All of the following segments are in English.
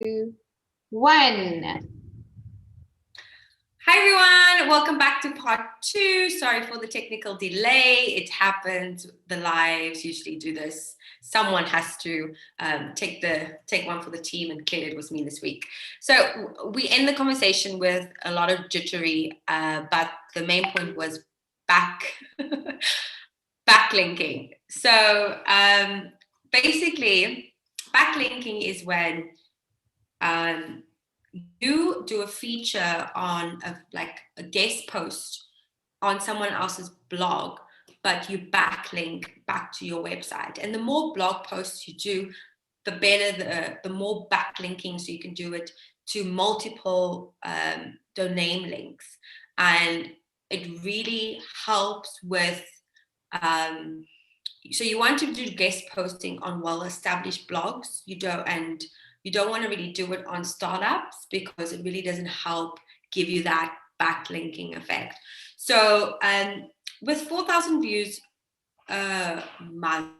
2, 1. Hi everyone, welcome back to part 2. Sorry for the technical delay. It happens. The lives usually do this. Someone has to take one for the team, and clearly it was me this week. So we end the conversation with a lot of jittery, but the main point was backlinking. So basically, backlinking is when you do a feature on a guest post on someone else's blog, but you backlink back to your website. And the more blog posts you do, the better, the more backlinking, so you can do it to multiple domain links. And it really helps with, so you want to do guest posting on well-established blogs. You don't want to really do it on startups because it really doesn't help give you that backlinking effect. So with 4,000 views a month,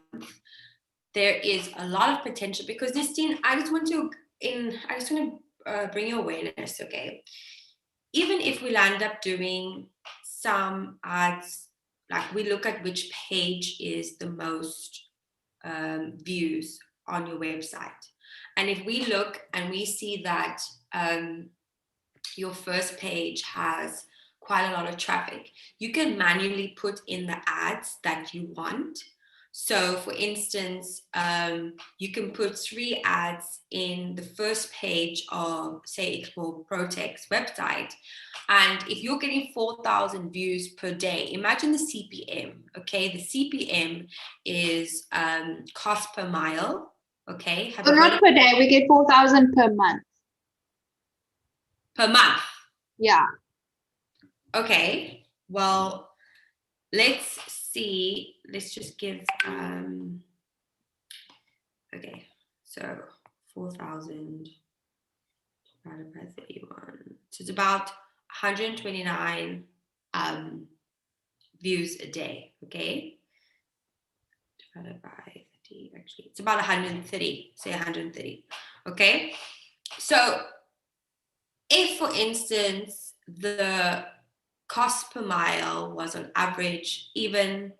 there is a lot of potential, because Nistine, I just want to bring your awareness, okay? Even if we land up doing some ads, like we look at which page is the most views on your website. And if we look and we see that your first page has quite a lot of traffic, you can manually put in the ads that you want. So for instance, you can put 3 ads in the first page of, say, Explore Protech's website. And if you're getting 4,000 views per day, imagine the CPM, okay? The CPM is cost per mile, okay? So not per day, we get 4,000 per month. Per month? Yeah. Okay, well, let's see. Let's just give, okay, so 4,000 divided by 31. So it's about 129 views a day, okay? Divided by 30, actually, it's about 130, say 130, okay? So if, for instance, the cost per mile was on average even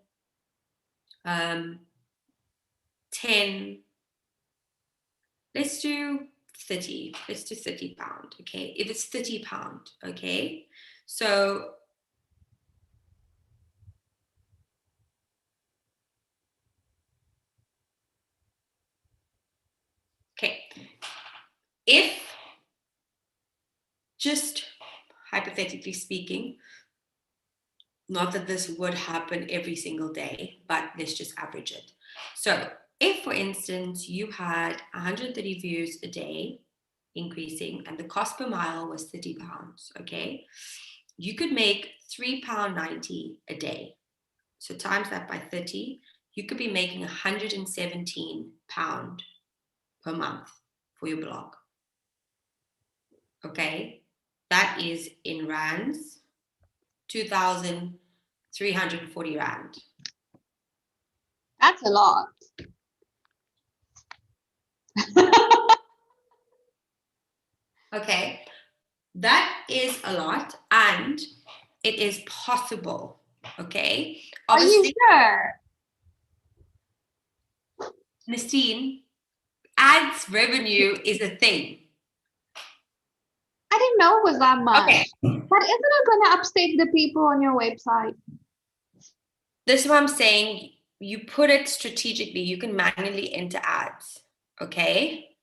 10, let's do 30, let's do 30 pound, okay? If it's 30 pound, okay? So okay, if, just hypothetically speaking, not that this would happen every single day, but let's just average it. So if, for instance, you had 130 views a day increasing and the cost per mile was 30 pounds, okay, you could make £3.90 a day. So times that by 30, you could be making £117 per month for your blog. Okay, that is in rands, 2,340 rand. That's a lot. Okay, that is a lot, and it is possible. Okay, obviously. Are you sure? Nistine, ads revenue is a thing. I didn't know it was that much. Okay. But isn't it going to upset the people on your website? This is what I'm saying. You put it strategically. You can manually enter ads. Okay.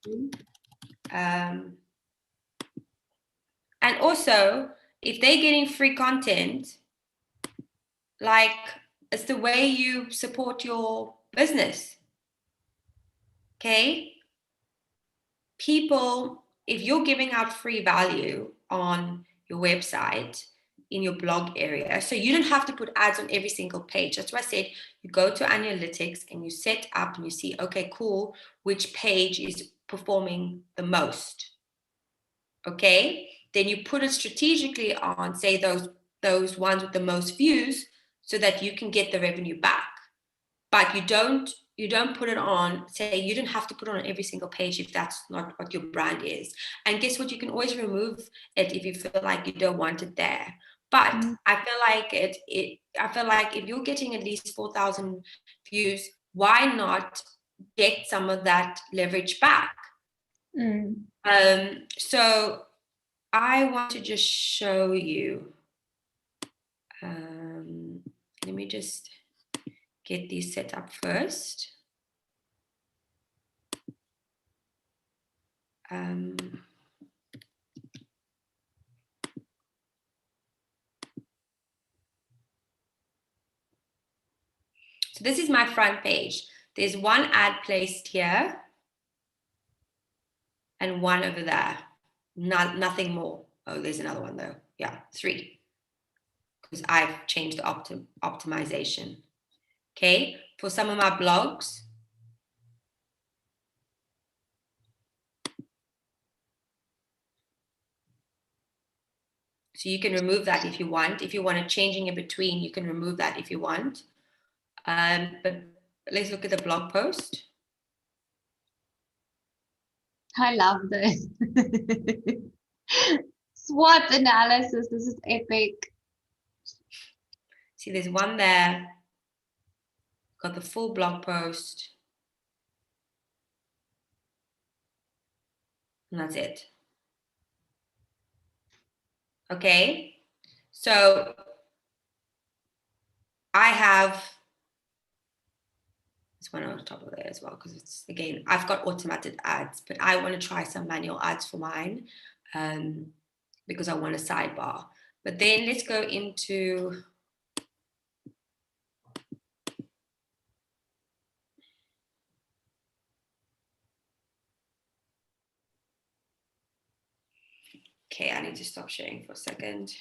And also, if they're getting free content, like, it's the way you support your business. Okay. People, if you're giving out free value on your website, in your blog area, so you don't have to put ads on every single page. That's why I said you go to analytics and you set up and you see, okay, cool, which page is performing the most. Okay, then you put it strategically on, say, those ones with the most views, so that you can get the revenue back. But you don't you don't put it on, say you don't have to put it on every single page if that's not what your brand is. And guess what? You can always remove it if you feel like you don't want it there. But I feel like I feel like if you're getting at least 4,000 views, why not get some of that leverage back? So I want to just show you. Let me just get these set up first. So this is my front page. There's one ad placed here and one over there. Nothing more. Oh, there's another one though. Yeah, 3. Because I've changed the optimization. Okay, for some of my blogs. So you can remove that if you want. If you want to changing in between, you can remove that if you want. But let's look at the blog post. I love this. SWOT analysis. This is epic. See, there's one there. Got the full blog post. And that's it. Okay. So I have this one on the top of there as well, because it's, again, I've got automated ads, but I want to try some manual ads for mine because I want a sidebar. But then let's go into okay, I need to stop sharing for a second.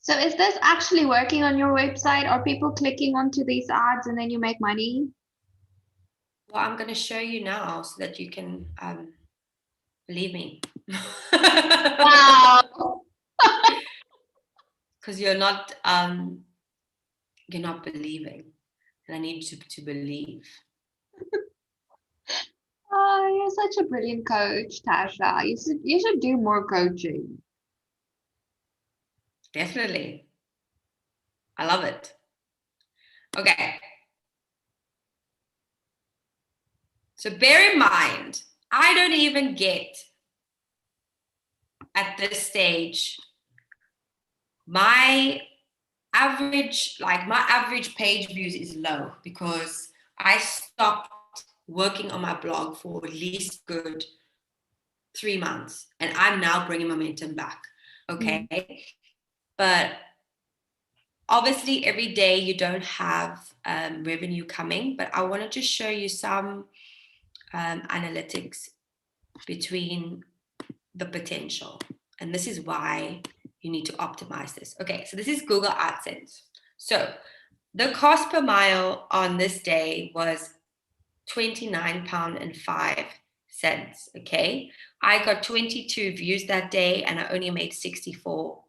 So is this actually working on your website? Are people clicking onto these ads and then you make money? Well, I'm going to show you now so that you can believe me. Wow. Because you're not believing, and I need you to believe. Oh, you're such a brilliant coach, Tasha. You should do more coaching. Definitely. I love it. Okay. So bear in mind, I don't even get at this stage my average page views is low because I stopped working on my blog for at least good 3 months, and I'm now bringing momentum back. Okay. But obviously every day you don't have revenue coming, but I want to just show you some analytics between the potential. And this is why you need to optimize this. Okay, so this is Google AdSense. So the cost per mile on this day was £29.05. Okay, I got 22 views that day and I only made 64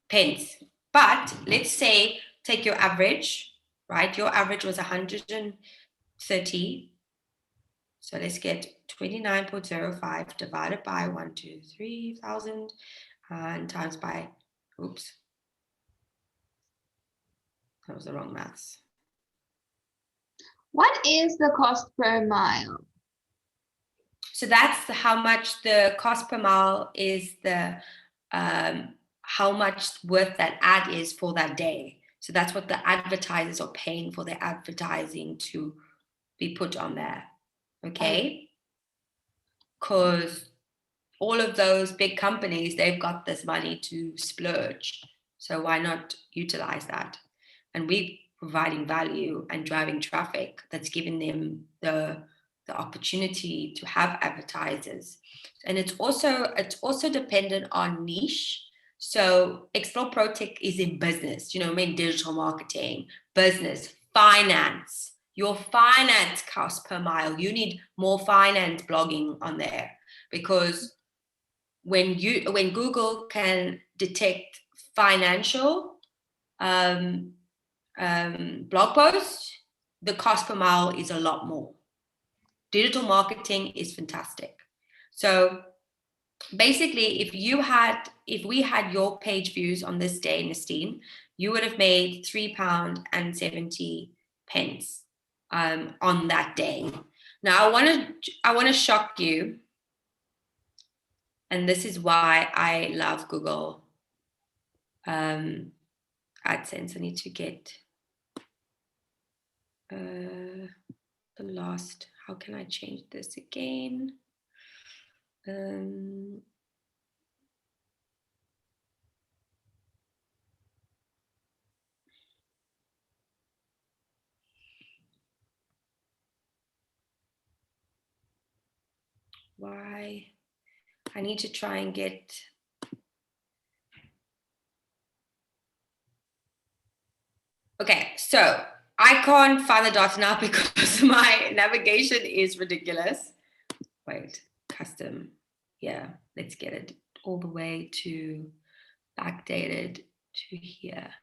pence. But let's say take your average, right? Your average was 130. So let's get 29.05 divided by 123,000 and times by, oops, that was the wrong maths. What is the cost per mile? So that's how much the cost per mile is, the how much worth that ad is for that day. So that's what the advertisers are paying for their advertising to be put on there. Okay, because all of those big companies, they've got this money to splurge. So why not utilize that? And we're providing value and driving traffic that's giving them the opportunity to have advertisers. And it's also dependent on niche. So Explore Pro Tech is in business, in digital marketing, business, finance, your finance cost per mile. You need more finance blogging on there, because when Google can detect financial blog posts, the cost per mile is a lot more. Digital marketing is fantastic. So basically, if we had your page views on this day, Nastine, you would have made £3.70 on that day. Now I want to shock you, and this is why I love Google AdSense. I need to get the last. How can I change this again? Why? I need to try and get. Okay, so I can't find the data now because my navigation is ridiculous. Wait, custom. Yeah, let's get it all the way to backdated to here.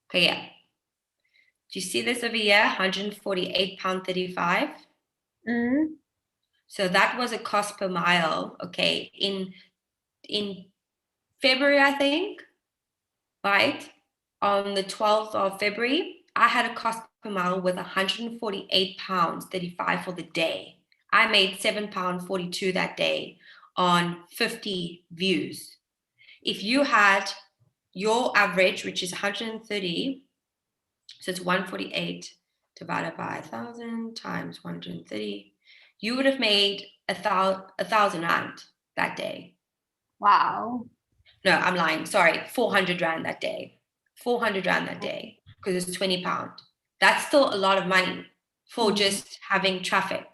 Okay, yeah. Do you see this over here? £148.35. So that was a cost per mile. Okay, in February, I think, right? On the 12th of February, I had a cost per mile with £148.35 for the day. I made £7.42 that day on 50 views. If you had your average, which is 130, so it's 148 divided by 1,000 times 130, you would have made £1,000 that day. Wow. No, I'm lying. Sorry, 400 Rand that day. 400 Rand that day, because it's £20. That's still a lot of money for just having traffic.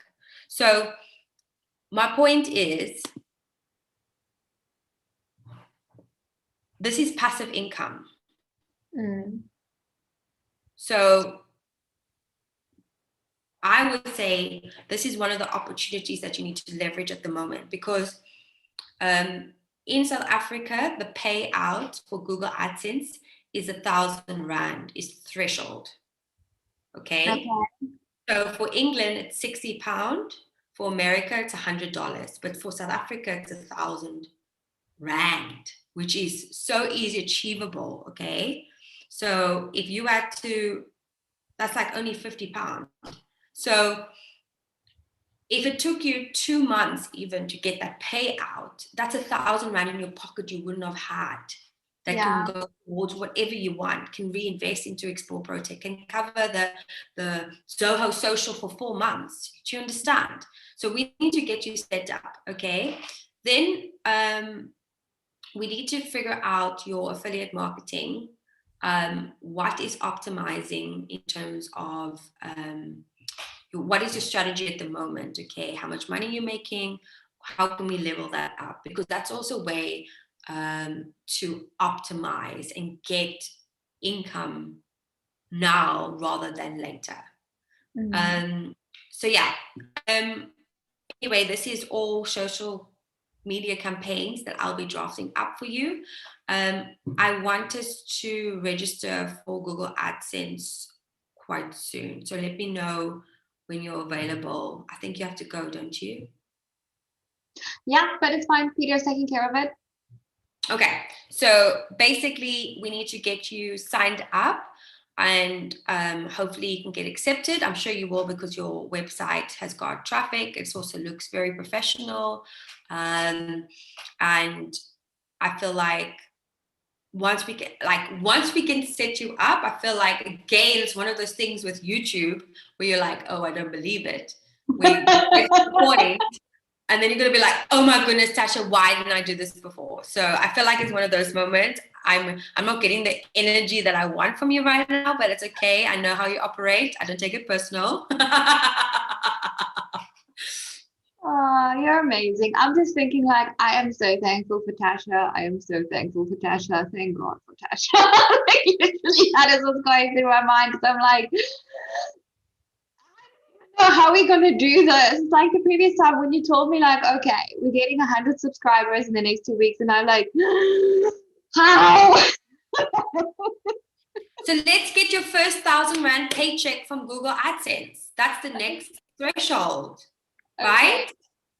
So my point is, this is passive income. So I would say this is one of the opportunities that you need to leverage at the moment, because in South Africa, the payout for Google AdSense is 1,000 Rand, is threshold. Okay. So for England, it's £60. For America, it's $100. But for South Africa, it's 1,000 Rand, which is so easy achievable. Okay. So if you had to, that's like only £50. So if it took you 2 months even to get that payout, that's 1,000 Rand in your pocket you wouldn't have had. That can go towards whatever you want, can reinvest into Explore Protect, can cover the Zoho social for 4 months. Do you understand? So we need to get you set up, okay? Then we need to figure out your affiliate marketing, what is optimizing in terms of what is your strategy at the moment, okay? How much money you're making, how can we level that up? Because that's also a way to optimize and get income now rather than later. So yeah, anyway, this is all social media campaigns that I'll be drafting up for you. I want us to register for Google AdSense quite soon. So let me know when you're available. I think you have to go, don't you? Yeah, but it's fine. Peter's taking care of it. Okay, so basically we need to get you signed up, and hopefully you can get accepted. I'm sure you will, because your website has got traffic. It also looks very professional. And I feel like once we can set you up, I feel like, again, it's one of those things with YouTube where you're like, oh, I don't believe it. We get to the point, and then you're going to be like, oh my goodness, Tasha, why didn't I do this before? So I feel like it's one of those moments. I'm not getting the energy that I want from you right now, but it's okay. I know how you operate. I don't take it personal. Oh, you're amazing. I'm just thinking like I am so thankful for Tasha. I am so thankful for Tasha. Thank God for Tasha. Like, literally, that is what's going through my mind because I'm like, oh, how are we gonna do this? It's like the previous time when you told me like, okay, we're getting 100 subscribers in the next 2 weeks, and I'm like, how? So let's get your first 1,000 Rand paycheck from Google AdSense. That's the next threshold, right?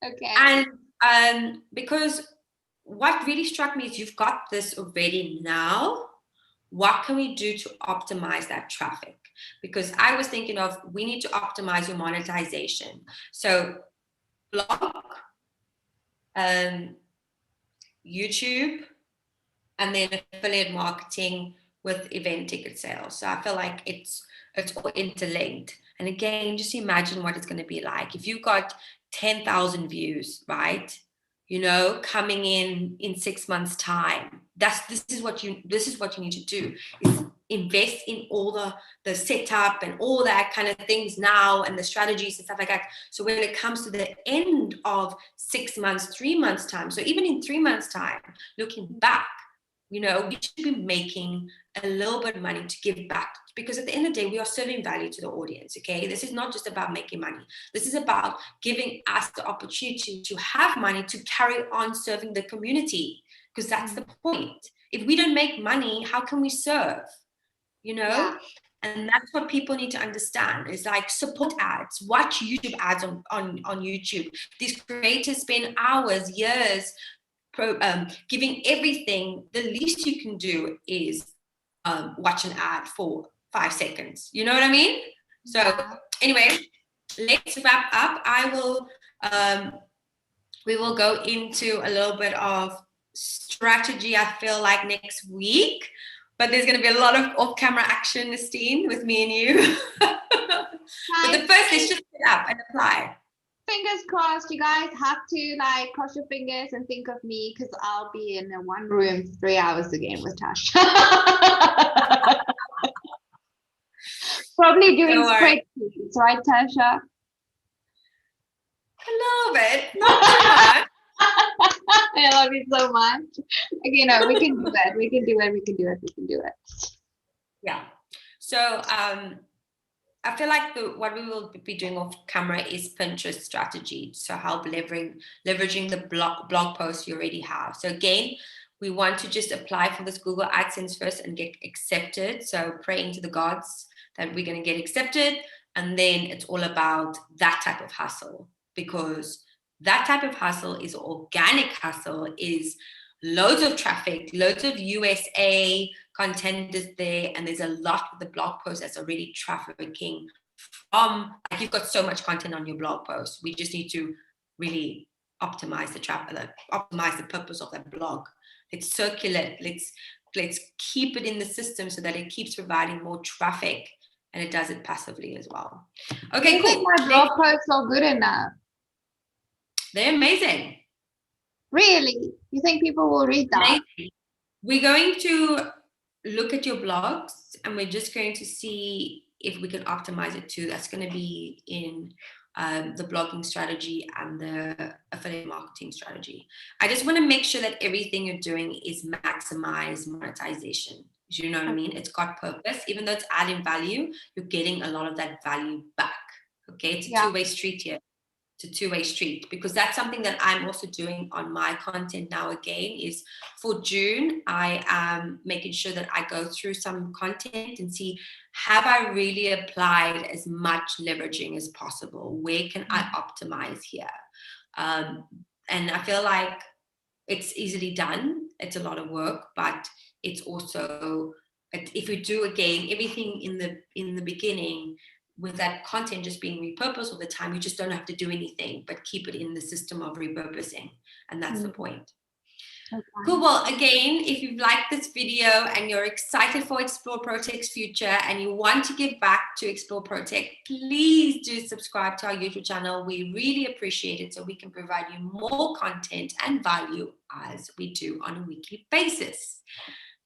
Okay. And because what really struck me is you've got this already now. What can we do to optimize that traffic? Because I was thinking of, we need to optimize your monetization. So blog, YouTube, and then affiliate marketing with event ticket sales. So I feel like it's all interlinked. And again, just imagine what it's going to be like if you've got 10,000 views, right? Coming in 6 months' time. This is what you need to do, is invest in all the setup and all that kind of things now, and the strategies and stuff like that. So when it comes to the end of 6 months, 3 months' time, so even in 3 months' time, looking back, we should be making a little bit of money to give back, because at the end of the day, we are serving value to the audience. Okay, this is not just about making money. This is about giving us the opportunity to have money to carry on serving the community, because that's the point. If we don't make money, how can we serve? Yeah. And that's what people need to understand, is like, support ads, watch YouTube ads on YouTube. These creators spend hours, years giving everything. The least you can do is watch an ad for 5 seconds. You know what I mean? So anyway, let's wrap up. We will go into a little bit of strategy, I feel like, next week, but there's going to be a lot of off-camera action, Nestine, with me and you. But the first, let's just set up and apply. Fingers crossed. You guys have to like cross your fingers and think of me, because I'll be in a one room for 3 hours again with Tasha. Probably doing spreadsheets, right, Tasha? A little bit, not too much. I love you so much. Okay, no, we can do it. We can do it. We can do it. We can do it. Yeah. So I feel like what we will be doing off camera is Pinterest strategy. So help leveraging the blog posts you already have. So again, we want to just apply for this Google AdSense first and get accepted. So praying to the gods that we're going to get accepted. And then it's all about that type of hustle, because that type of hustle is organic hustle, is loads of traffic, loads of USA contenders there, and there's a lot of the blog posts that's already trafficking from, like, you've got so much content on your blog post. We just need to really optimize the traffic, optimize the purpose of that blog. Let's circulate, let's keep it in the system so that it keeps providing more traffic, and it does it passively as well. Okay, cool. I think my blog posts are good enough. They're amazing. Really? You think people will read that? Amazing. We're going to look at your blogs, and we're just going to see if we can optimize it too. That's going to be in the blogging strategy and the affiliate marketing strategy. I just want to make sure that everything you're doing is maximize monetization. Do you know what I mean? It's got purpose. Even though it's adding value, you're getting a lot of that value back. Okay, it's a two-way street here. It's a two-way street, because that's something that I'm also doing on my content now. Again, is for June, I am making sure that I go through some content and see, have I really applied as much leveraging as possible? Where can I optimize here? And I feel like it's easily done. It's a lot of work, but it's also, if we do again everything in the beginning, with that content just being repurposed all the time, you just don't have to do anything but keep it in the system of repurposing. And that's the point. Okay. Cool. Well, again, if you've liked this video and you're excited for Explore Protech's future and you want to give back to Explore Protech, please do subscribe to our YouTube channel. We really appreciate it, so we can provide you more content and value as we do on a weekly basis.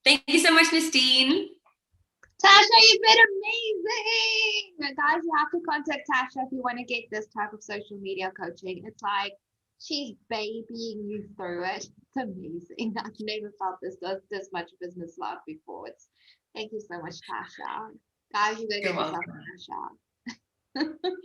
Thank you so much, Nestine. Tasha, you've been amazing. Guys, you have to contact Tasha if you want to get this type of social media coaching. It's like she's babying you through it. It's amazing. I've never felt this much business love before. Thank you so much, Tasha. Guys, you go You're get yourself welcome. a Tasha.